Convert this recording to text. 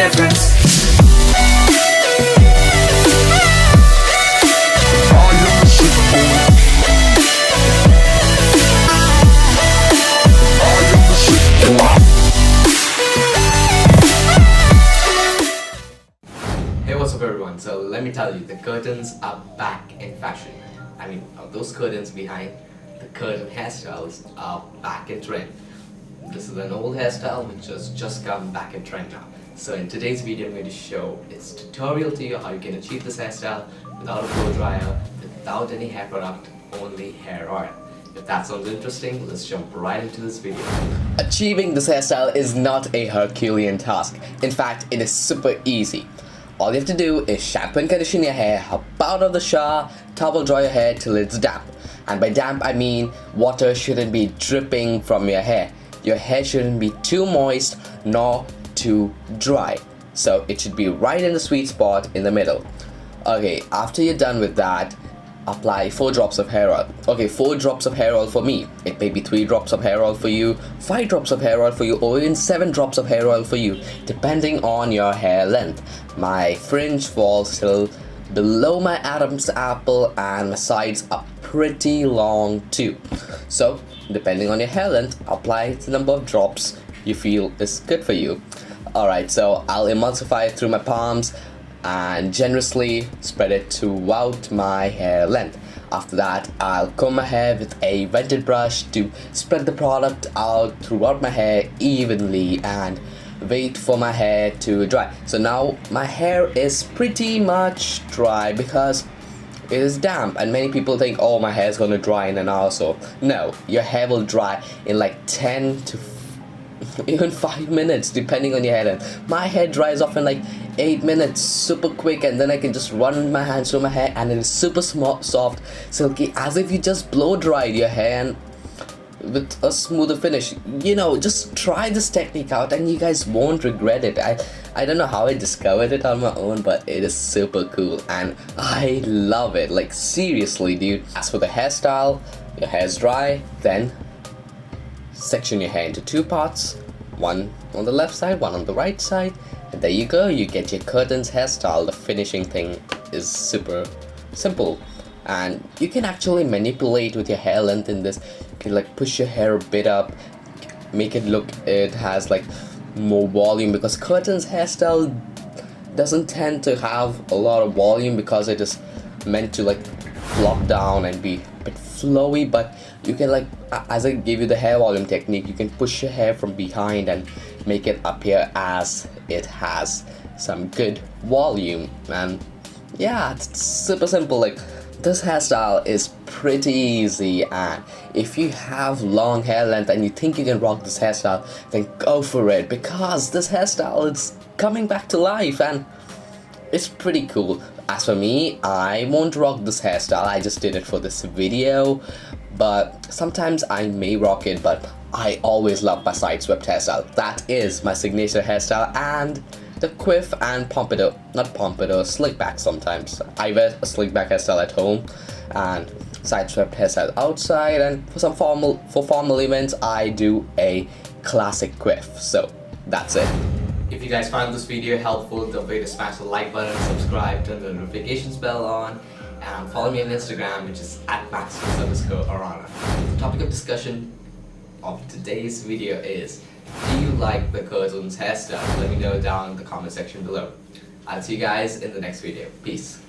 difference. Hey, what's up everyone? So let me tell you, the curtains are back in fashion. I mean, those curtains behind the curtain hairstyles are back in trend. This is an old hairstyle which has just come back in trend now. So in today's video I'm going to show its tutorial to you how you can achieve this hairstyle without a blow dryer, without any hair product, only hair oil. If that sounds interesting, let's jump right into this video. Achieving this hairstyle is not a Herculean task. In fact, it is super easy. All you have to do is shampoo and condition your hair, hop out of the shower, towel dry your hair till it's damp. And by damp I mean water shouldn't be dripping from your hair. Your hair shouldn't be too moist nor too dry. So it should be right in the sweet spot in the middle. Okay, after you're done with that, apply 4 drops of hair oil. Okay, 4 drops of hair oil for me. It may be 3 drops of hair oil for you, 5 drops of hair oil for you, or even 7 drops of hair oil for you, depending on your hair length. My fringe falls till below my Adam's apple and my sides are pretty long too. So, depending on your hair length, apply the number of drops you feel is good for you. Alright, so I'll emulsify it through my palms and generously spread it throughout my hair length. After that, I'll comb my hair with a vented brush to spread the product out throughout my hair evenly and wait for my hair to dry. So now my hair is pretty much dry because it is damp, and many people think, oh, my hair is going to dry in an hour or so. No, your hair will dry in like 10 to even 5 minutes depending on your hair length. My hair dries off in like 8 minutes, super quick, and then I can just run my hands through my hair and it is super soft, silky, as if you just blow dried your hair and with a smoother finish. You know, just try this technique out and you guys won't regret it. I don't know how I discovered it on my own, but it is super cool and I love it. Like seriously, dude. As for the hairstyle, your hair's dry, then section your hair into 2 parts, one on the left side, one on the right side, and there you go, you get your curtains hairstyle. The finishing thing is super simple and you can actually manipulate with your hair length in this. You can like push your hair a bit up, make it look, it has like more volume, because curtains hairstyle doesn't tend to have a lot of volume because it is meant to like flop down and be a bit flowy. But you can, like, as I gave you the hair volume technique, you can push your hair from behind and make it appear as it has some good volume. And yeah, it's super simple. Like, this hairstyle is pretty easy, and if you have long hair length and you think you can rock this hairstyle, then go for it, because this hairstyle is coming back to life and it's pretty cool. As for me, I won't rock this hairstyle, I just did it for this video, but sometimes I may rock it. But I always love my side swept hairstyle. That is my signature hairstyle, and the quiff and pompadour, not pompadour, slick back sometimes. I wear a slick back hairstyle at home and side swept hairstyle outside, and for some formal events I do a classic quiff. So that's it. If you guys found this video helpful, don't forget to smash the like button, subscribe, turn the notifications bell on, and follow me on Instagram, which is @maximus_arana. The topic of discussion of today's video is, do you like the curtains hairstyle? Let me know down in the comment section below. I'll see you guys in the next video. Peace.